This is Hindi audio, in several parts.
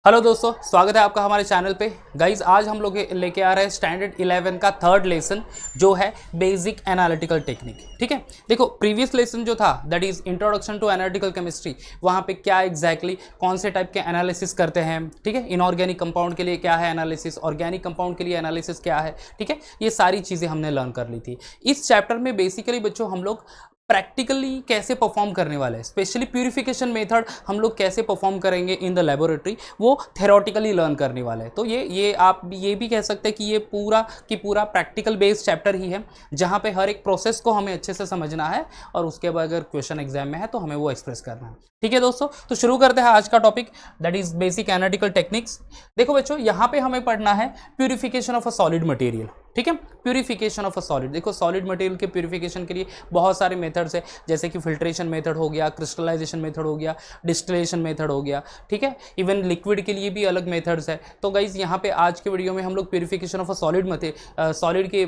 हेलो दोस्तों, स्वागत है आपका हमारे चैनल पे। गाइज आज हम लोग लेके आ रहे हैं स्टैंडर्ड 11 का थर्ड लेसन जो है बेसिक एनालिटिकल टेक्निक। ठीक है, देखो प्रीवियस लेसन जो था that is introduction to analytical chemistry, वहाँ पे क्या एग्जैक्टली कौन से टाइप के एनालिसिस करते हैं। ठीक है, इनऑर्गेनिक कंपाउंड के लिए क्या है एनालिसिस, ऑर्गेनिक कंपाउंड के लिए एनालिसिस क्या है। ठीक है, ये सारी चीज़ें हमने लर्न कर ली थी। इस चैप्टर में बेसिकली बच्चों हम लोग प्रैक्टिकली कैसे परफॉर्म करने वाले हैं, स्पेशली प्यूरिफिकेशन मेथड हम लोग कैसे परफॉर्म करेंगे इन द लेबोरेटरी, वो थेरोटिकली लर्न करने वाले हैं। तो ये आप ये भी कह सकते हैं कि ये पूरा की पूरा प्रैक्टिकल बेस्ड चैप्टर ही है, जहाँ पे हर एक प्रोसेस को हमें अच्छे से समझना है और उसके बाद अगर क्वेश्चन एग्जाम में है तो हमें वो एक्सप्रेस करना है। ठीक है दोस्तों, तो शुरू करते हैं आज का topic that is basic analytical techniques. देखो बच्चों, यहाँ पे हमें पढ़ना है purification of a solid material. ठीक है, प्यूरिफिकेशन ऑफ अ सॉलिड। देखो सॉलिड मटेरियल के प्यूरिफिकेशन के लिए बहुत सारे मेथड्स है, जैसे कि फिल्ट्रेशन मेथड हो गया, क्रिस्टलाइजेशन मेथड हो गया, डिस्टिलेशन मेथड हो गया। ठीक है, इवन लिक्विड के लिए भी अलग मेथड्स है। तो गाइज यहाँ पे आज के वीडियो में हम लोग प्यूरिफिकेशन ऑफ अ सॉलिड के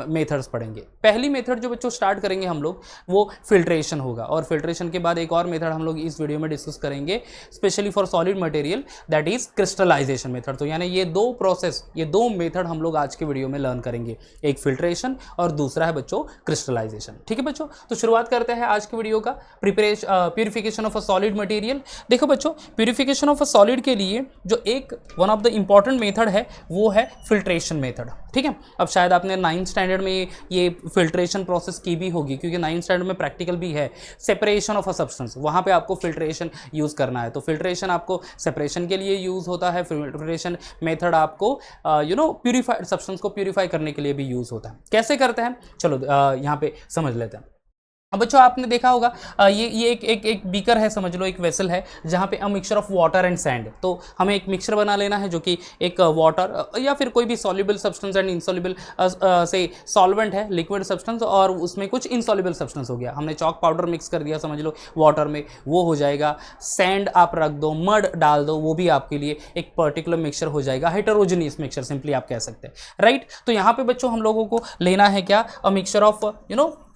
मेथड्स पढ़ेंगे। पहली मेथड जो बच्चों स्टार्ट करेंगे हम लोग वो फिल्ट्रेशन होगा, और फिल्ट्रेशन के बाद एक और मेथड हम लोग इस वीडियो में डिस्कस करेंगे specially for solid material, that is crystallization method. तो यानी ये दो प्रोसेस, ये दो मेथड हम लोग आज के वीडियो में लर्न करेंगे, एक फिल्ट्रेशन और दूसरा है बच्चों क्रिस्टलाइजेशन। ठीक है बच्चों, तो शुरुआत करते हैं आज के वीडियो का purification of a solid material. देखो बच्चों, प्यूरिफिकेशन ऑफ अ सॉलिड के लिए जो एक one of the important method है वो है फिल्ट्रेशन मेथड। ठीक है, अब शायद आपने 9th स्टैंडर्ड में ये फिल्ट्रेशन प्रोसेस की भी होगी, क्योंकि 9th स्टैंडर्ड में प्रैक्टिकल भी है सेपरेशन ऑफ अ सब्सटेंस, वहाँ पे आपको फिल्ट्रेशन यूज करना है। तो फिल्ट्रेशन आपको सेपरेशन के लिए यूज होता है, फिल्ट्रेशन मेथड आपको प्यूरिफाइड सब्सटेंस को प्यूरिफाई करने के लिए भी यूज होता है। कैसे करते हैं चलो यहाँ पे समझ लेते हैं। अब बच्चों आपने देखा होगा ये एक बीकर है, समझ लो एक वेसल है, जहाँ पे a mixture of water and sand. तो हमें एक मिक्सचर बना लेना है जो कि एक वाटर या फिर कोई भी सॉल्युबल सब्सटेंस एंड इनसॉल्युबल से सॉल्वेंट है, लिक्विड सब्सटेंस, और उसमें कुछ इनसॉल्युबल सब्सटेंस हो गया। हमने चॉक पाउडर मिक्स कर दिया समझ लो वाटर में, वो हो जाएगा। सैंड आप रख दो, मड डाल दो, वो भी आपके लिए एक पर्टिकुलर मिक्सचर हो जाएगा, हेटेरोजेनियस मिक्सचर सिंपली आप कह सकते हैं, राइट। तो यहाँ पे बच्चों हम लोगों को लेना है क्या, a mixture of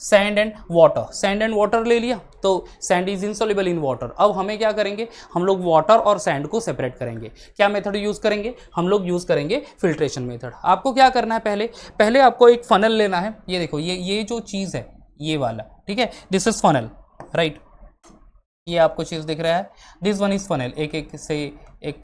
sand and water. Sand and water ले लिया, तो sand is insoluble in water. अब हमें क्या करेंगे, हम लोग वाटर और सैंड को सेपरेट करेंगे। क्या मेथड यूज करेंगे, हम लोग यूज करेंगे फिल्ट्रेशन मेथड। आपको क्या करना है, पहले आपको एक फनल लेना है। ये देखो, ये जो चीज है ये वाला, ठीक है, दिस इज फनल, राइट। ये आपको चीज दिख रहा है, दिस वन इज फनल। एक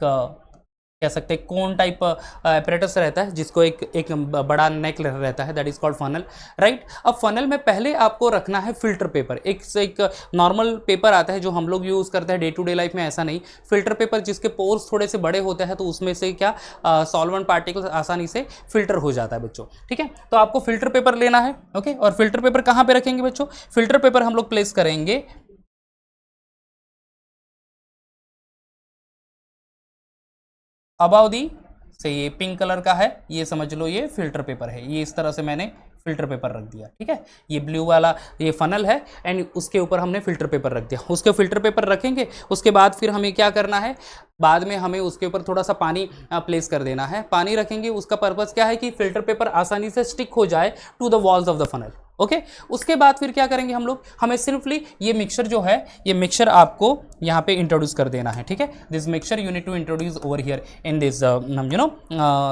कह सकते हैं कोन टाइप एपरेटस रहता है, जिसको एक बड़ा नेक रहता है, that is called funnel, right. अब फनल में पहले आपको रखना है फिल्टर पेपर। एक नॉर्मल पेपर आता है जो हम लोग यूज करते हैं डे टू डे लाइफ में, ऐसा नहीं। फिल्टर पेपर जिसके पोर्स थोड़े से बड़े होते हैं, तो उसमें से क्या सॉल्वेंट पार्टिकल्स आसानी से फिल्टर हो जाता है बच्चों। ठीक है, तो आपको फिल्टर पेपर लेना है, ओके। और फिल्टर पेपर कहाँ पे रखेंगे बच्चों, फिल्टर पेपर हम लोग प्लेस करेंगे अबाउ दी से, ये पिंक कलर का है, ये समझ लो ये फिल्टर पेपर है। ये इस तरह से मैंने फिल्टर पेपर रख दिया, ठीक है। ये ब्लू वाला ये फनल है एंड उसके ऊपर हमने फिल्टर पेपर रख दिया। उसके फिल्टर पेपर रखेंगे, उसके बाद फिर हमें क्या करना है, बाद में हमें उसके ऊपर थोड़ा सा पानी प्लेस कर देना है। पानी रखेंगे, उसका पर्पस क्या है कि फिल्टर पेपर आसानी से स्टिक हो जाए to the walls of the funnel, okay. उसके बाद फिर क्या करेंगे हम लोग, हमें सिंपली ये मिक्सचर जो है, ये मिक्सचर आपको यहाँ पे इंट्रोड्यूस कर देना है, ठीक है। This mixture you need to introduce over here in this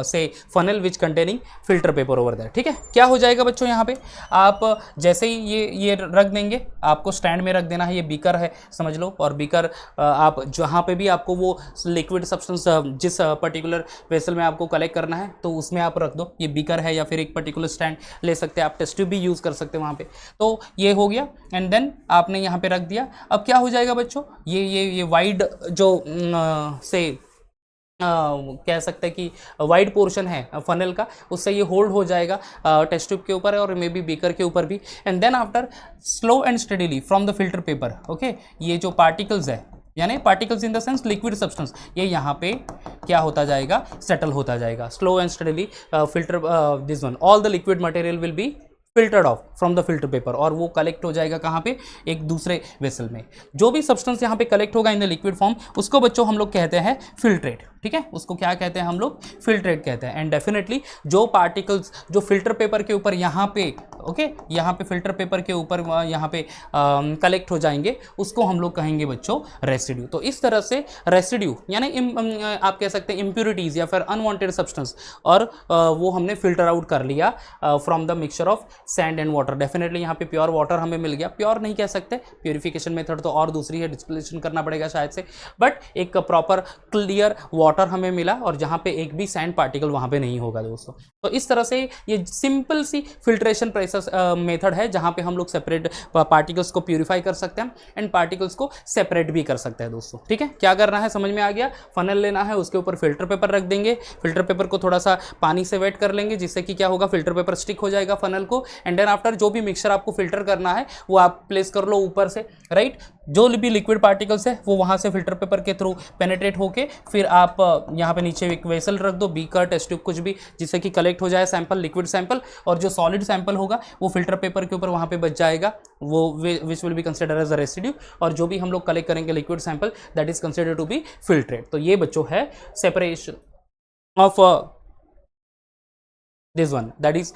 से funnel which containing filter paper over that, ठीक है। क्या हो जाएगा बच्चों, यहाँ पे आप जैसे ही ये रख देंगे, आपको स्टैंड में रख देना है। ये बीकर है समझ लो, और बीकर आप जहाँ पे भी आपको वो लिक्विड सब्सटेंस जिस पर्टिकुलर वेसल में आपको कलेक्ट करना है, तो उसमें आप रख दो। ये बीकर है या फिर एक पर्टिकुलर स्टैंड ले सकते हैं आप, टेस्ट ट्यूब भी यूज कर सकते हैं वहाँ पे। तो ये हो गया एंड देन आपने यहाँ पे रख दिया। अब क्या हो जाएगा बच्चों, ये वाइड जो कह सकते हैं कि वाइड पोर्शन है फनल का, उससे ये होल्ड हो जाएगा टेस्ट ट्यूब के ऊपर और मे बी बीकर के ऊपर भी। And then after slow and steadily from the filter paper, okay, ये जो पार्टिकल्स है, यानी particles in the sense liquid substance, ये यहाँ पे क्या होता जाएगा, सेटल होता जाएगा। Slow and steadily filter this one, all the liquid material will be filtered off from the filter paper, और वो कलेक्ट हो जाएगा कहाँ पे, एक दूसरे वेसल में। जो भी सब्सटेंस यहाँ पे कलेक्ट होगा इन द लिक्विड फॉर्म, उसको बच्चों हम लोग कहते हैं फिल्ट्रेट, ठीक है, उसको क्या कहते हैं हम लोग, फिल्ट्रेट कहते हैं। एंड डेफिनेटली जो पार्टिकल्स जो फिल्टर पेपर के ऊपर यहाँ पे ओके यहाँ पे फिल्टर पेपर के ऊपर यहाँ पे कलेक्ट हो जाएंगे उसको हम लोग कहेंगे बच्चों रेसिड्यू। तो इस तरह से रेसिड्यू यानी आप कह सकते हैं इम्प्योरिटीज़ या फिर अनवांटेड सब्सटेंस, और वो हमने फिल्टर आउट कर लिया from the mixture of sand and water. Definitely यहाँ पे प्योर वाटर हमें मिल गया, प्योर नहीं कह सकते, प्योरिफिकेशन मेथड तो और दूसरी है, डिस्टिलेशन करना पड़ेगा शायद से, बट एक प्रॉपर क्लियर वाटर हमें मिला और जहाँ पे एक भी सैंड पार्टिकल वहाँ पे नहीं होगा दोस्तों। तो इस तरह से ये सिंपल सी फिल्ट्रेशन प्रोसेस मेथड है जहाँ पे हम लोग सेपरेट पार्टिकल्स को प्यूरिफाई कर सकते हैं एंड पार्टिकल्स को सेपरेट भी कर सकते हैं दोस्तों। ठीक है, क्या करना है समझ में आ गया, फनल लेना है, उसके ऊपर फिल्टर पेपर रख देंगे, फिल्टर पेपर को थोड़ा सा पानी से वेट कर लेंगे जिससे कि क्या होगा, फिल्टर पेपर स्टिक हो जाएगा फनल को, एंड देन आफ्टर जो भी मिक्सचर आपको फिल्टर करना है वो आप प्लेस कर लो ऊपर से, राइट। जो भी लिक्विड पार्टिकल्स है वो वहाँ से फिल्टर पेपर के थ्रू पेनेट्रेट होके फिर आप यहाँ पे नीचे एक वेसल रख दो, बीकर, टेस्ट ट्यूब, कुछ भी, जिससे कि कलेक्ट हो जाए सैंपल, लिक्विड सैंपल, और जो सॉलिड सैंपल होगा वो फिल्टर पेपर के ऊपर वहाँ पे बच जाएगा, वो which will be consider as a residue, और जो भी हम लोग कलेक्ट करेंगे liquid sample that is considered to be filtrate. तो ये बच्चों है separation of this one, that is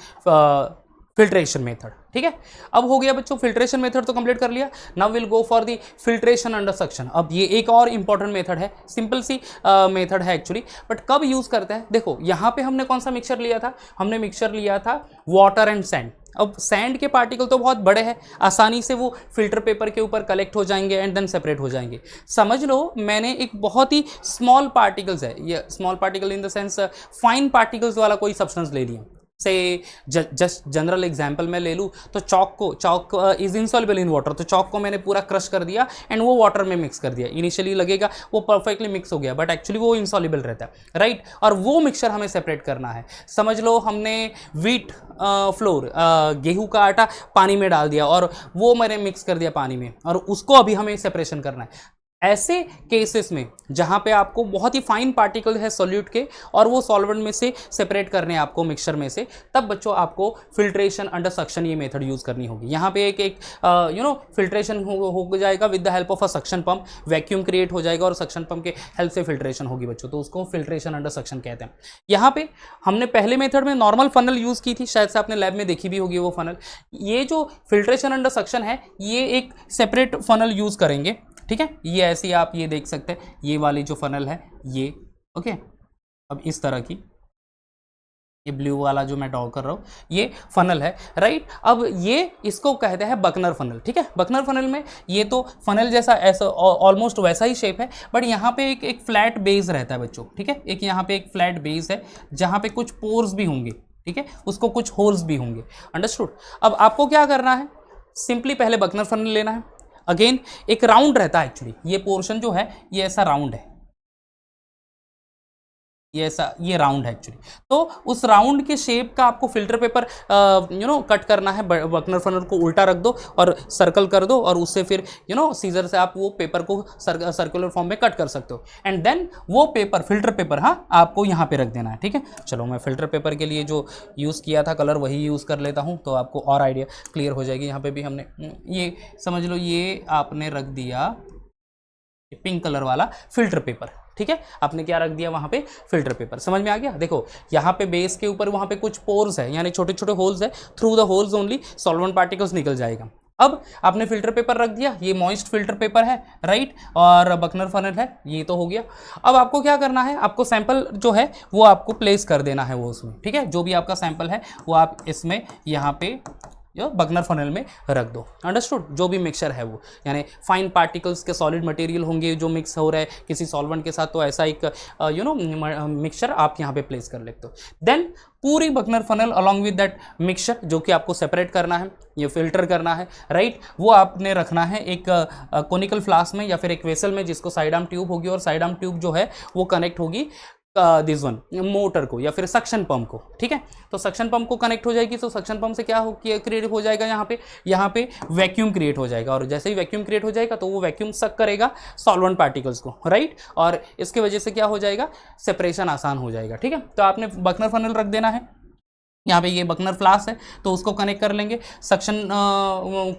filtration method. ठीक है, अब हो गया बच्चों, फिल्ट्रेशन मेथड तो कंप्लीट कर लिया। Now will go for the filtration under suction. अब ये एक और इंपॉर्टेंट मेथड है, सिंपल सी मेथड है एक्चुअली, बट कब यूज करते हैं, देखो यहाँ पे हमने कौन सा मिक्सचर लिया था, हमने मिक्सचर लिया था वाटर एंड सैंड। अब सैंड के पार्टिकल तो बहुत बड़े हैं, आसानी से वो फिल्टर पेपर के ऊपर कलेक्ट हो जाएंगे एंड देन सेपरेट हो जाएंगे। समझ लो मैंने एक बहुत ही स्मॉल पार्टिकल्स है, ये small particle in the sense fine particles वाला कोई सब्सटेंस ले लिया, से जस्ट जनरल एग्जांपल मैं ले लूँ तो chalk is insoluble in water, तो चॉक को मैंने पूरा क्रश कर दिया एंड वो वाटर में मिक्स कर दिया। इनिशियली लगेगा वो परफेक्टली मिक्स हो गया बट एक्चुअली वो इनसॉल्युबल रहता है, राइट। और वो मिक्सचर हमें सेपरेट करना है। समझ लो हमने व्हीट फ्लोर गेहूं का आटा पानी में डाल दिया और वो मैंने मिक्स कर दिया पानी में, और उसको अभी हमें सेपरेशन करना है। ऐसे केसेस में जहां पे आपको बहुत ही फाइन पार्टिकल है सॉल्यूट के और वो सॉल्वेंट में से सेपरेट करने हैं आपको मिक्सचर में से, तब बच्चों आपको फिल्ट्रेशन अंडर सक्शन ये मेथड यूज करनी होगी। यहाँ पे एक फिल्ट्रेशन हो जाएगा with the help of a suction pump, vacuum create हो जाएगा और सक्शन पंप के हेल्प से फिल्ट्रेशन होगी बच्चों, तो उसको फिल्ट्रेशन अंडर सक्शन कहते हैं। यहाँ पे हमने पहले मेथड में नॉर्मल फनल यूज की थी, शायद से आपने लैब में देखी भी होगी वो फनल। ये जो फिल्ट्रेशन अंडर सक्शन है ये एक सेपरेट फनल यूज करेंगे, ठीक है। ये ऐसी आप ये देख सकते हैं, ये वाली जो फनल है ये, ओके। अब इस तरह की ये ब्लू वाला जो मैं ड्रॉ कर रहा हूँ ये फनल है, राइट। अब ये इसको कहते हैं बकनर फनल, ठीक है। बकनर फनल में ये तो फनल जैसा ऐसा ऑलमोस्ट वैसा ही शेप है, बट यहाँ पे एक फ्लैट बेस रहता है बच्चों, ठीक है। एक यहाँ पे एक फ्लैट बेस है जहाँ पे कुछ पोर्स भी होंगे, ठीक है, उसको कुछ होल्स भी होंगे, अंडरस्टूड। अब आपको क्या करना है, सिंपली पहले बकनर फनल लेना है। अगेन एक राउंड रहता है एक्चुअली, ये पोर्शन जो है ये ऐसा राउंड है, ये ऐसा ये राउंड है एक्चुअली। तो उस राउंड के शेप का आपको फिल्टर पेपर कट करना है। बकनर फनल को उल्टा रख दो और सर्कल कर दो और उससे फिर सीजर से आप वो पेपर को सर्कुलर फॉर्म में कट कर सकते हो एंड देन वो पेपर फिल्टर पेपर आपको यहाँ पे रख देना है, ठीक है। चलो मैं फिल्टर पेपर के लिए जो यूज़ किया था कलर वही यूज़ कर लेता हूँ तो आपको और आइडिया क्लियर हो जाएगी। यहाँ पे भी हमने ये समझ लो ये आपने रख दिया पिंक कलर वाला फिल्टर पेपर, ठीक है। आपने क्या रख दिया वहां पे, फिल्टर पेपर। समझ में आ गया। देखो यहाँ पे बेस के ऊपर वहां पे कुछ पोर्स है, यानी छोटे छोटे होल्स है, through the holes only solvent particles निकल जाएगा। अब आपने फिल्टर पेपर रख दिया, ये मॉइस्ट फिल्टर पेपर है, राइट, और बकनर फनल है, ये तो हो गया। अब आपको क्या करना है, आपको सैंपल जो है वो आपको प्लेस कर देना है वो उसमें, ठीक है। जो भी आपका सैंपल है वो आप इसमें यहाँ पे बकनर फनल में रख दो, अंडरस्टूड। जो भी मिक्सचर है वो, यानी फाइन पार्टिकल्स के सॉलिड मटेरियल होंगे जो मिक्स हो रहा है किसी सॉल्वेंट के साथ, तो ऐसा एक मिक्सचर आप यहाँ पे प्लेस कर लेते हो। देन पूरी Buchner funnel along with that mixture जो कि आपको सेपरेट करना है, ये फिल्टर करना है, राइट, वो आपने रखना है एक कोनिकल फ्लास्क में या फिर एक वेसल में जिसको साइड आर्म ट्यूब होगी, और साइड आर्म ट्यूब जो है वो कनेक्ट होगी दिस वन मोटर को या फिर सक्शन पंप को, ठीक है। तो सक्शन पंप को कनेक्ट हो जाएगी, तो सक्शन पंप से क्या क्रिएट हो जाएगा, यहाँ पे वैक्यूम क्रिएट हो जाएगा, और जैसे ही वैक्यूम क्रिएट हो जाएगा तो वो वैक्यूम सक करेगा सॉल्वेंट पार्टिकल्स को, राइट, और इसके वजह से क्या हो जाएगा, सेपरेशन आसान हो जाएगा, ठीक है। तो आपने बकनर फनल रख देना है, यहाँ पे ये बकनर फ्लास्क है तो उसको कनेक्ट कर लेंगे, सक्शन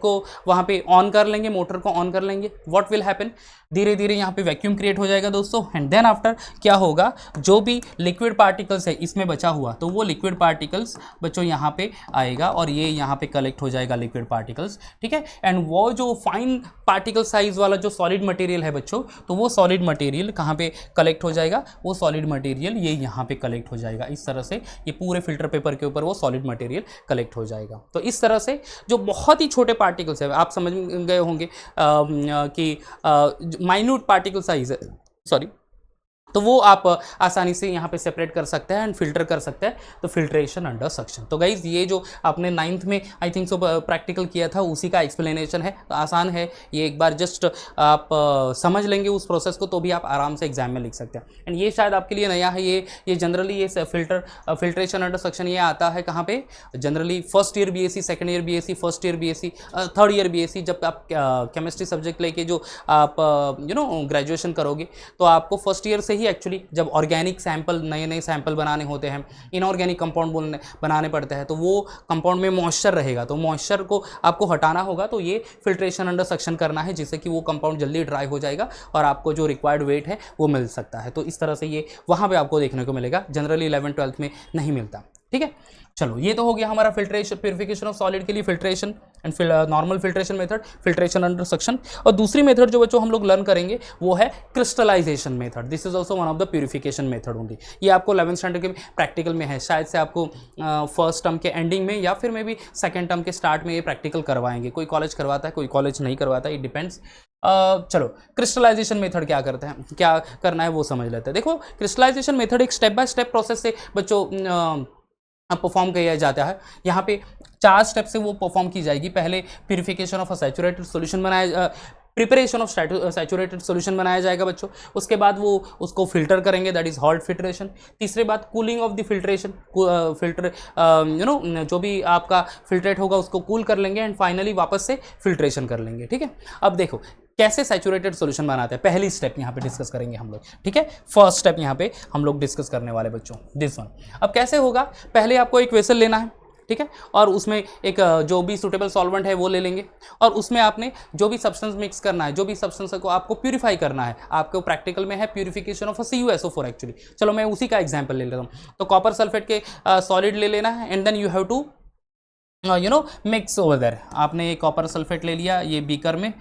को वहाँ पे ऑन कर लेंगे, मोटर को ऑन कर लेंगे। व्हाट विल हैपन, धीरे धीरे यहाँ पे वैक्यूम क्रिएट हो जाएगा दोस्तों। एंड देन आफ्टर क्या होगा, जो भी लिक्विड पार्टिकल्स है इसमें बचा हुआ, तो वो लिक्विड पार्टिकल्स बच्चों यहाँ पे आएगा और ये यहाँ पे कलेक्ट हो जाएगा लिक्विड पार्टिकल्स, ठीक है। एंड वो जो फाइन पार्टिकल साइज वाला जो सॉलिड मटेरियल है बच्चों, तो वो सॉलिड मटेरियल कहाँ पे कलेक्ट हो जाएगा, वो सॉलिड मटेरियल ये यहाँ पे कलेक्ट हो जाएगा। इस तरह से ये पूरे फिल्टर पेपर के ऊपर वो सॉलिड मटेरियल कलेक्ट हो जाएगा। तो इस तरह से जो बहुत ही छोटे पार्टिकल्स है, आप समझ गए होंगे कि माइन्यूट पार्टिकल साइज है, सॉरी, तो वो आप आसानी से यहाँ पे सेपरेट कर सकते हैं एंड फिल्टर कर सकते हैं, तो फिल्ट्रेशन अंडर सक्शन। तो गाइज ये जो आपने 9th में आई थिंक सो प्रैक्टिकल किया था उसी का एक्सप्लेनेशन है, तो आसान है ये, एक बार जस्ट आप समझ लेंगे उस प्रोसेस को तो भी आप आराम से एग्जाम में लिख सकते हैं। एंड ये शायद आपके लिए नया है, ये जनरली ये फिल्ट्रेशन अंडर सक्शन ये आता है कहाँ पे, generally first year BSc, second year BSc, first year BSc, third year BSc, जब आप केमिस्ट्री सब्जेक्ट लेके जो आप ग्रेजुएशन करोगे तो आपको फर्स्ट ईयर से ही एक्चुअली जब ऑर्गेनिक सैंपल, नए सैंपल बनाने होते हैं, इनऑर्गेनिक कंपाउंड बनाने पड़ते हैं, तो वो कंपाउंड में मॉइस्चर रहेगा, तो मॉइस्चर को आपको हटाना होगा, तो ये फिल्ट्रेशन अंडर सक्शन करना है जिससे कि वो कंपाउंड जल्दी ड्राई हो जाएगा और आपको जो रिक्वायर्ड वेट है वो मिल सकता है। तो इस तरह से ये वहाँ पे आपको देखने को मिलेगा, जनरली 11th-12th में नहीं मिलता, ठीक है। चलो ये तो हो गया हमारा फिल्ट्रेशन, प्यूरिफिकेशन ऑफ सॉलिड के लिए filtration and normal filtration method, filtration under suction. और दूसरी मेथड जो बच्चों हम लोग लर्न करेंगे वो है crystallization method. This is also one of the purification method only. ये आपको 11th स्टैंडर्ड के प्रैक्टिकल में है, शायद से आपको फर्स्ट टर्म के एंडिंग में या फिर मे बी सेकेंड टर्म के स्टार्ट में ये प्रैक्टिकल करवाएंगे। कोई कॉलेज करवाता है, कोई कॉलेज नहीं करवाता, इट डिपेंड्स। चलो क्रिस्टलाइजेशन मेथड क्या करते हैं, क्या करना है वो समझ लेते हैं। देखो क्रिस्टलाइजेशन मेथड एक स्टेप बाय स्टेप प्रोसेस से बच्चों परफॉर्म किया जाता है। यहाँ पे 4 स्टेप से वो परफॉर्म की जाएगी। पहले purification of a saturated solution preparation of saturated solution बनाया जाएगा बच्चों। उसके बाद वो उसको फिल्टर करेंगे, दैट इज हॉट फिल्ट्रेशन। तीसरे बात cooling of the filtration, filter जो भी आपका फिल्ट्रेट होगा उसको कूल कर लेंगे एंड फाइनली वापस से फिल्ट्रेशन कर लेंगे, ठीक है। अब देखो कैसे सैचुरेटेड सॉल्यूशन बनाते हैं, पहली स्टेप यहाँ पे डिस्कस करेंगे हम लोग, ठीक है। फर्स्ट स्टेप यहाँ पे हम लोग डिस्कस करने वाले बच्चों, दिस वन। अब कैसे होगा, पहले आपको एक वेसल लेना है, ठीक है, और उसमें एक जो भी सूटेबल सॉल्वेंट है वो ले लेंगे और उसमें आपने जो भी सब्सटेंस मिक्स करना है, जो भी सब्सटेंस को आपको प्यूरिफाई करना है, आपको प्रैक्टिकल में है प्यूरिफिकेशन ऑफ CuSO4 एक्चुअली। चलो मैं उसी का एग्जांपल ले लेता हूँ। तो कॉपर सल्फेट के सॉलिड ले लेना है and then you have to mix over there. आपने कॉपर सल्फेट ले लिया ये बीकर में,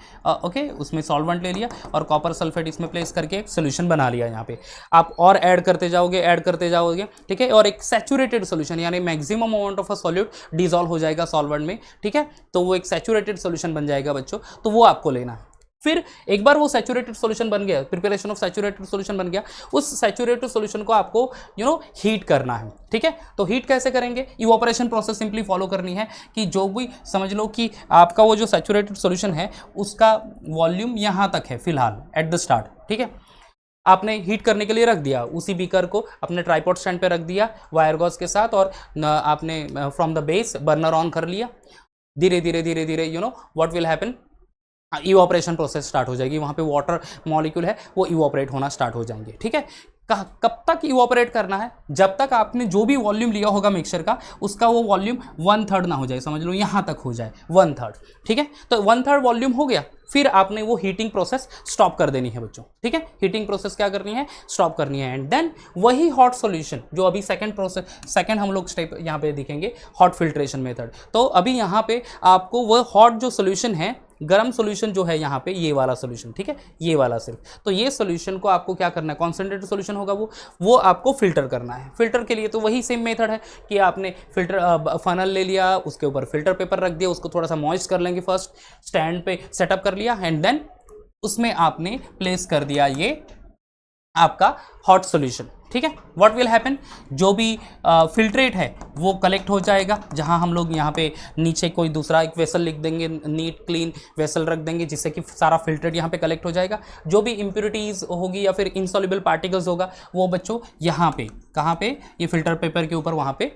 ओके, उसमें सॉल्वेंट ले लिया और कॉपर सल्फेट इसमें प्लेस करके एक सोल्यूशन बना लिया। यहाँ पे आप और ऐड करते जाओगे, ठीक है, और एक सैचुरेटेड सोल्यूशन यानी maximum amount of a solute dissolve हो जाएगा सॉल्वेंट में, ठीक है। तो वो एक सैचुरेटेड सोल्यूशन बन जाएगा बच्चों, तो वो आपको लेना है। फिर एक बार वो सैचुरेटेड सॉल्यूशन बन गया, प्रिपरेशन ऑफ सैचुरेटेड सॉल्यूशन बन गया, उस सैचुरेटेड सॉल्यूशन को आपको हीट करना है, ठीक है। तो हीट कैसे करेंगे, इवोपरेशन प्रोसेस सिंपली फॉलो करनी है कि जो भी समझ लो कि आपका वो जो सैचुरेटेड सॉल्यूशन है उसका वॉल्यूम यहाँ तक है फिलहाल एट द स्टार्ट, ठीक है। आपने हीट करने के लिए रख दिया, उसी बीकर को अपने ट्राइपॉड स्टैंड पे रख दिया वायर गॉज के साथ और आपने from the base burner on कर लिया। धीरे धीरे what will happen, evaporation process start हो जाएगी। वहाँ पे वाटर मॉलिक्यूल है वो इवोपरेट होना स्टार्ट हो जाएंगे, ठीक है। कब तक इवोपरेट करना है, जब तक आपने जो भी वॉल्यूम लिया होगा मिक्सचर का उसका वो वॉल्यूम 1/3 ना हो जाए, समझ लो यहाँ तक हो जाए 1/3, ठीक है। तो 1/3 वॉल्यूम हो गया, फिर आपने वो हीटिंग प्रोसेस स्टॉप कर देनी है बच्चों, ठीक है। हीटिंग प्रोसेस क्या करनी है, स्टॉप करनी है एंड देन वही हॉट सॉल्यूशन जो अभी सेकंड हम लोग स्टेप यहाँ पे दिखेंगे, हॉट फिल्ट्रेशन मेथड। तो अभी यहाँ पे आपको वो हॉट जो सॉल्यूशन है, गर्म सॉल्यूशन जो है यहाँ पे ये वाला सॉल्यूशन, ठीक है, ये वाला सिर्फ, तो ये सॉल्यूशन को आपको क्या करना है, कॉन्सेंट्रेटेड सॉल्यूशन होगा वो आपको फिल्टर करना है। फिल्टर के लिए तो वही सेम मेथड है कि आपने फिल्टर फनल ले लिया, उसके ऊपर फिल्टर पेपर रख दिया, उसको थोड़ा सा मॉइस्ट कर लेंगे, फर्स्ट स्टैंड पे सेटअप कर लिया एंड देन उसमें आपने प्लेस कर दिया ये आपका हॉट सॉल्यूशन, ठीक है। व्हाट विल हैपन, जो भी फिल्ट्रेट है वो कलेक्ट हो जाएगा, जहां हम लोग यहाँ पे नीचे कोई दूसरा एक वेसल लिख देंगे, नीट क्लीन वेसल रख देंगे जिससे कि सारा फिल्ट्रेट यहाँ पे कलेक्ट हो जाएगा। जो भी इम्प्योरिटीज़ होगी या फिर इनसॉल्युबल पार्टिकल्स होगा वो बच्चों यहाँ पे, कहाँ पे, ये फिल्टर पेपर के ऊपर वहाँ पे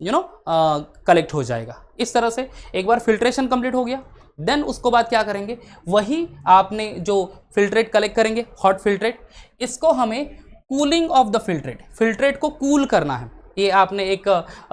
कलेक्ट हो जाएगा। इस तरह से एक बार फिल्ट्रेशन कंप्लीट हो गया, देन उसको बाद क्या करेंगे, वही आपने जो फिल्ट्रेट कलेक्ट करेंगे हॉट फिल्ट्रेट, इसको हमें कूलिंग ऑफ द फिल्ट्रेट को कूल करना है, ये आपने एक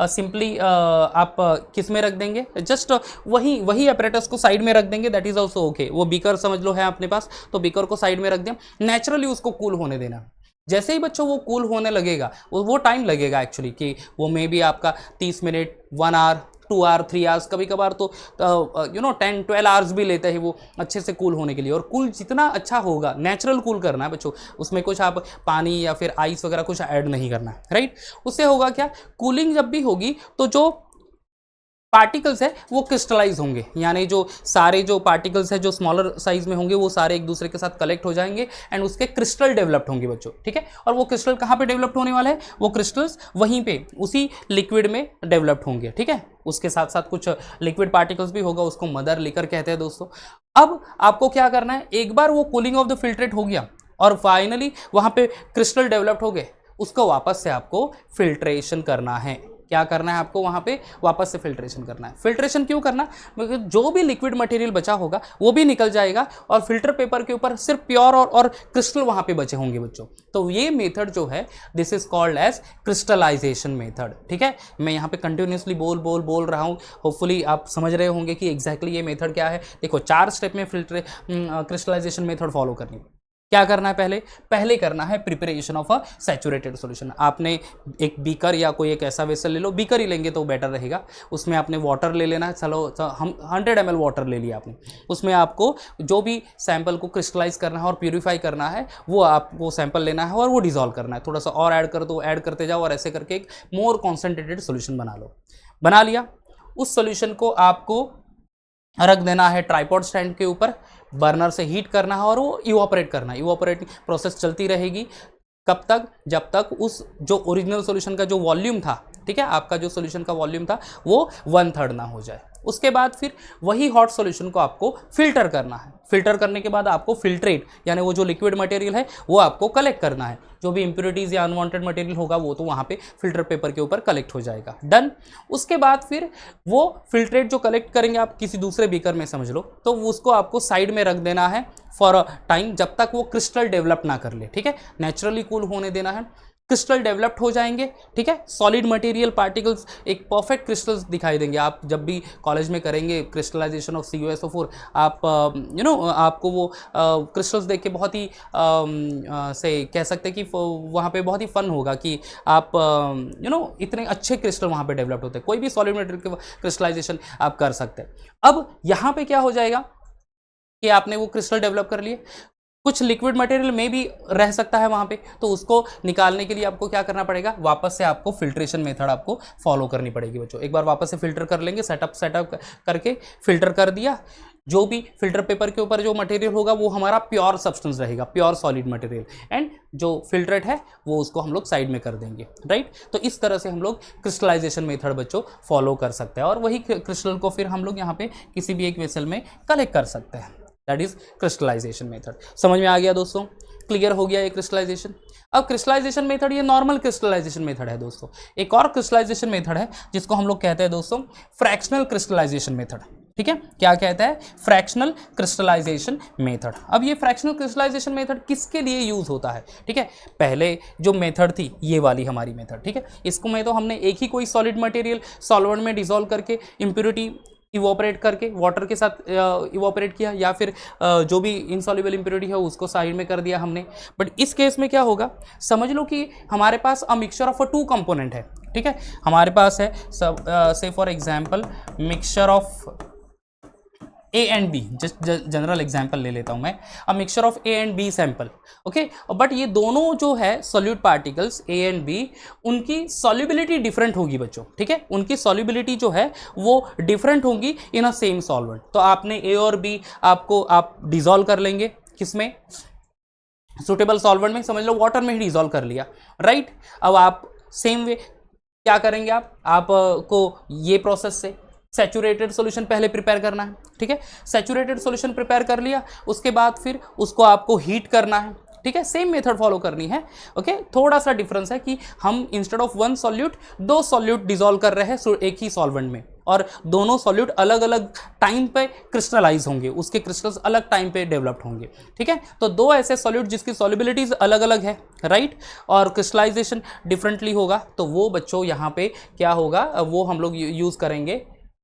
सिंपली आप किस में रख देंगे, जस्ट वही अपरेटस को साइड में रख देंगे, दैट इज ऑल्सो ओके। वो बीकर समझ लो है अपने पास, तो बीकर को साइड में रख दें, नेचुरली उसको कूल होने देना। जैसे ही बच्चों वो कूल होने लगेगा, वो टाइम लगेगा एक्चुअली, कि वो मे बी आपका 30 मिनट, 1 आवर, 2 आवर, 3 आवर्स, कभी कभार तो 10-12 आवर्स भी लेते हैं वो अच्छे से कूल होने के लिए। और कूल जितना अच्छा होगा, नेचुरल कूल करना है बच्चों, उसमें कुछ आप पानी या फिर आइस वगैरह कुछ ऐड नहीं करना है, राइट। उससे होगा क्या, कूलिंग जब भी होगी तो जो पार्टिकल्स है वो क्रिस्टलाइज होंगे, यानी जो सारे जो पार्टिकल्स है जो स्मॉलर साइज में होंगे वो सारे एक दूसरे के साथ कलेक्ट हो जाएंगे एंड उसके क्रिस्टल डेवलप्ड होंगे बच्चों, ठीक है। और वो क्रिस्टल कहाँ पे डेवलप्ड होने वाला है, वो क्रिस्टल्स वहीं पे उसी लिक्विड में डेवलप्ड होंगे, ठीक है। उसके साथ साथ कुछ लिक्विड पार्टिकल्स भी होगा, उसको मदर लिकर कहते हैं दोस्तों। अब आपको क्या करना है, एक बार वो कूलिंग ऑफ द फिल्ट्रेट हो गया और फाइनली वहाँ पे क्रिस्टल डेवलप्ड हो गए, उसको वापस से आपको फिल्ट्रेशन करना है। क्या करना है आपको, वहाँ पे वापस से फिल्ट्रेशन करना है। फिल्ट्रेशन क्यों करना, क्योंकि जो भी लिक्विड मटेरियल बचा होगा वो भी निकल जाएगा और फिल्टर पेपर के ऊपर सिर्फ प्योर और क्रिस्टल वहाँ पे बचे होंगे बच्चों। तो ये मेथड जो है, this is called as crystallisation method, ठीक है। मैं यहाँ पे कंटिन्यूसली बोल रहा हूँ, होपफुली आप समझ रहे होंगे कि एग्जैक्टली ये मेथड क्या है। देखो 4 स्टेप में क्रिस्टलाइजेशन मेथड फॉलो करनी। क्या करना है, पहले करना है preparation of a saturated solution. आपने एक बीकर या कोई एक ऐसा वेसल ले लो, बीकर ही लेंगे तो बेटर रहेगा, उसमें आपने वाटर ले लेना है। चलो हम 100 ml वाटर ले लिया आपने, उसमें आपको जो भी सैंपल को क्रिस्टलाइज करना है और प्यूरिफाई करना है वो आपको सैंपल लेना है और वो डिजॉल्व करना है। थोड़ा सा और ऐड कर दो, ऐड करते जाओ और ऐसे करके एक मोर कॉन्सेंट्रेटेड सोल्यूशन बना लो। बना लिया, उस सोल्यूशन को आपको रख देना है ट्राइपॉड स्टैंड के ऊपर, बर्नर से हीट करना है और वो इवापोरेट करना है। इवापोरेटिंग प्रोसेस चलती रहेगी कब तक, जब तक उस जो ओरिजिनल सॉल्यूशन का जो वॉल्यूम था, ठीक है, आपका जो सॉल्यूशन का वॉल्यूम था वो 1/3 ना हो जाए। उसके बाद फिर वही हॉट सॉल्यूशन को आपको फिल्टर करना है। फिल्टर करने के बाद आपको फिल्ट्रेट, यानी वो जो लिक्विड मटेरियल है वो आपको कलेक्ट करना है। जो भी इंप्योरिटीज़ या अनवांटेड मटेरियल होगा वो तो वहाँ पे फिल्टर पेपर के ऊपर कलेक्ट हो जाएगा, डन। उसके बाद फिर वो फिल्ट्रेट जो कलेक्ट करेंगे आप किसी दूसरे बीकर में समझ लो, तो उसको आपको साइड में रख देना है फॉर अ टाइम, जब तक वो क्रिस्टल डेवलप ना कर ले, ठीक है। नेचुरली कूल होने देना है, क्रिस्टल डेवलप्ड हो जाएंगे, ठीक है। सॉलिड मटेरियल पार्टिकल्स एक परफेक्ट क्रिस्टल्स दिखाई देंगे। आप जब भी कॉलेज में करेंगे क्रिस्टलाइजेशन ऑफ CuSO4, आप आपको वो क्रिस्टल्स देख के बहुत ही से कह सकते हैं कि वहाँ पे बहुत ही फन होगा कि आप इतने अच्छे क्रिस्टल वहाँ पे डेवलप्ड होते हैं। कोई भी सॉलिड मटेरियल के क्रिस्टलाइजेशन आप कर सकते हैं। अब यहाँ पे क्या हो जाएगा कि आपने वो क्रिस्टल डेवलप कर लिए, कुछ लिक्विड मटेरियल में भी रह सकता है वहाँ पे, तो उसको निकालने के लिए आपको क्या करना पड़ेगा, वापस से आपको फिल्ट्रेशन मेथड आपको फॉलो करनी पड़ेगी बच्चों। एक बार वापस से फिल्टर कर लेंगे, सेटअप करके फिल्टर कर दिया। जो भी फिल्टर पेपर के ऊपर जो मटेरियल होगा वो हमारा प्योर सब्सटेंस रहेगा, प्योर सॉलिड मटेरियल, एंड जो फिल्ट्रेट है वो उसको हम लोग साइड में कर देंगे, राइट। तो इस तरह से हम लोग क्रिस्टलाइजेशन मेथड बच्चों फॉलो कर सकते हैं और वही क्रिस्टल को फिर हम लोग यहाँ पे किसी भी एक वेसल में कलेक्ट कर सकते हैं, दैट इज क्रिस्टलाइजेशन मेथड। समझ में आ गया दोस्तों, क्लियर हो गया ये क्रिस्टलाइजेशन। अब क्रिस्टलाइजेशन मेथड ये नॉर्मल क्रिस्टलाइजेशन मेथड है दोस्तों। एक और क्रिस्टलाइजेशन मेथड है जिसको हम लोग कहते हैं दोस्तों फ्रैक्शनल क्रिस्टलाइजेशन मेथड, ठीक है। क्या कहता है, फ्रैक्शनल क्रिस्टलाइजेशन मेथड। अब ये फ्रैक्शनल क्रिस्टलाइजेशन मेथड किसके लिए यूज होता है, ठीक है। पहले जो मेथड थी ये वाली हमारी मेथड, ठीक है, इसको में तो हमने एक ही कोई सॉलिड मटेरियल सॉल्वेंट में डिसॉल्व करके इम्प्योरिटी इवोपरेट करके वाटर के साथ इवोपरेट किया, या फिर जो भी इनसॉल्युबल इम्प्योरिटी है उसको साइड में कर दिया हमने। बट इस केस में क्या होगा, समझ लो कि हमारे पास अ मिक्सचर ऑफ 2 कंपोनेंट है, ठीक है। हमारे पास है से for example mixture of A and B, just general example ले लेता हूं मैं, a mixture of A and B sample, okay. But ये दोनों जो है solute particles A and B, उनकी सॉल्युबिलिटी डिफरेंट होगी बच्चों, ठीक है। उनकी सॉल्युबिलिटी जो है वो डिफरेंट होगी इन अ सेम सॉल्वेंट। तो आपने A और B आप डिजॉल्व कर लेंगे, किसमें, सुटेबल सॉल्वेंट में, समझ लो वाटर में ही डिजॉल्व कर लिया, राइट। अब आप सेम वे क्या करेंगे, आपको ये प्रोसेस से सैचुरेटेड सॉल्यूशन पहले प्रिपेयर करना है, ठीक है। सैचुरेटेड सॉल्यूशन प्रिपेयर कर लिया, उसके बाद फिर उसको आपको हीट करना है, ठीक है। सेम मेथड फॉलो करनी है, ओके। थोड़ा सा डिफरेंस है कि हम instead of 1 solute 2 solute dissolve कर रहे हैं एक ही सॉल्वेंट में, और दोनों सॉल्यूट अलग अलग टाइम पे क्रिस्टलाइज होंगे, उसके क्रिस्टल्स अलग टाइम पे डेवलप्ड होंगे, ठीक है। तो दो ऐसे सॉल्यूट जिसकी सॉल्युबिलिटीज अलग अलग है, राइट, और क्रिस्टलाइजेशन डिफरेंटली होगा, तो वो बच्चों यहाँ पे क्या होगा, वो हम लोग यूज करेंगे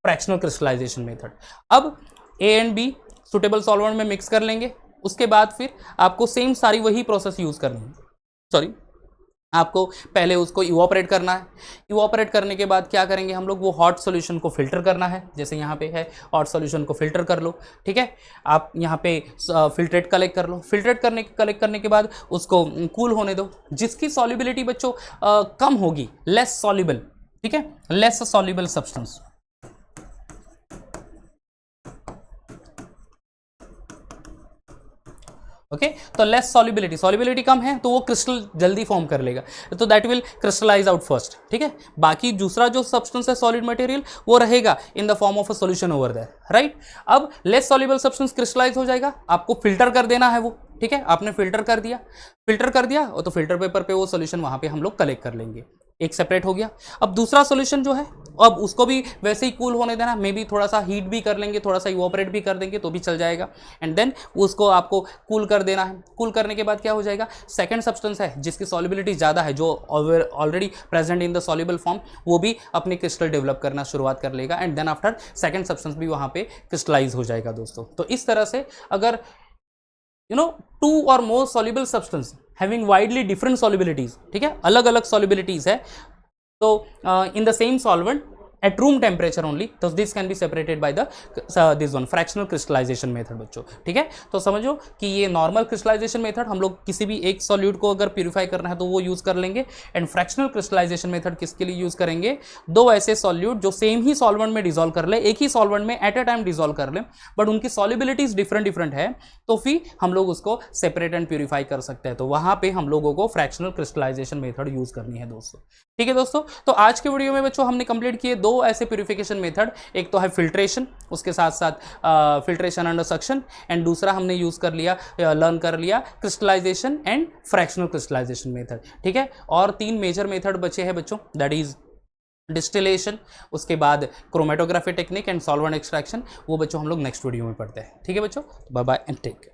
फ्रैक्शनल क्रिस्टलाइजेशन मेथड। अब A and B suitable solvent में मिक्स कर लेंगे, उसके बाद फिर आपको सेम सारी वही प्रोसेस यूज करनी है, सॉरी आपको पहले उसको इवोपरेट करना है। इवोपरेट करने के बाद क्या करेंगे हम लोग, वो हॉट सॉल्यूशन को फिल्टर करना है, जैसे यहाँ पे है हॉट सॉल्यूशन को फिल्टर कर लो, ठीक है। आप यहाँ पे फिल्ट्रेट कलेक्ट कर लो, फिल्ट्रेट कलेक्ट करने के बाद उसको कूल होने दो। जिसकी सॉल्युबिलिटी बच्चों कम होगी, लेस सॉल्युबल, ठीक है, लेस सॉल्युबल सब्सटेंस, ओके तो लेस सॉल्युबिलिटी कम है तो वो क्रिस्टल जल्दी फॉर्म कर लेगा, तो that will crystallise out first, ठीक है। बाकी दूसरा जो सब्सटेंस है सॉलिड मटेरियल वो रहेगा in the form of a solution over there, right. अब लेस सॉल्युबल सब्सटेंस क्रिस्टलाइज हो जाएगा, आपको फिल्टर कर देना है वो, ठीक है। आपने फिल्टर कर दिया और तो फिल्टर पेपर पे वो सॉल्यूशन वहां पे हम लोग कलेक्ट कर लेंगे, एक सेपरेट हो गया। अब दूसरा सॉल्यूशन जो है, अब उसको भी वैसे ही कूल होने देना, मे बी थोड़ा सा हीट भी कर लेंगे, थोड़ा सा इवोपरेट भी कर देंगे तो भी चल जाएगा, एंड देन उसको आपको कूल कर देना है। कूल करने के बाद क्या हो जाएगा, सेकंड सब्सटेंस है जिसकी सॉल्युबिलिटी ज़्यादा है, जो already present in the soluble form, वो भी अपने क्रिस्टल डेवलप करना शुरुआत कर लेगा, and then after second substance भी वहाँ पे क्रिस्टलाइज हो जाएगा दोस्तों। तो इस तरह से अगर टू और मोर soluble substance having widely different solubilities, ठीक है, अलग अलग solubilities है, तो in the same solvent at room temperature only, तो this can be separated by the this one fractional crystallization method बच्चों, ठीक है। तो समझो कि ये नॉर्मल क्रिस्टलाइजेशन मेथड हम लोग किसी भी एक सॉल्यूट को अगर प्यूरिफाई करना है तो वो यूज कर लेंगे, एंड फ्रैक्शनल क्रिस्टलाइजेशन मेथड किसके लिए यूज करेंगे, दो ऐसे सॉल्यूट जो सेम ही सॉल्वेंट में डिसॉल्व कर ले, एक ही सॉल्वेंट में एट अ टाइम डिसॉल्व कर ले, बट उनकी सॉल्युबिलिटीज डिफरेंट है, तो फिर हम लोग उसको सेपरेट एंड प्यूरिफाई कर सकते हैं। तो वहां पे हम लोगों को फ्रैक्शनल क्रिस्टलाइजेशन मेथड यूज करनी है दोस्तों, ठीक है दोस्तों। तो आज के वीडियो में बच्चों हमने कंप्लीट किए दो ऐसे प्यूरिफिकेशन मेथड, एक तो है फिल्ट्रेशन, उसके साथ साथ फिल्ट्रेशन अंडर सक्शन, एंड दूसरा हमने यूज कर लिया, लर्न कर लिया crystallisation and fractional crystallisation method, ठीक है। और तीन मेजर मेथड बचे हैं बच्चों, दैट इज डिस्टिलेशन, उसके बाद chromatography technique and solvent extraction, वो बच्चों हम लोग नेक्स्ट वीडियो में पढ़ते हैं, ठीक है बच्चों। Bye bye and take care.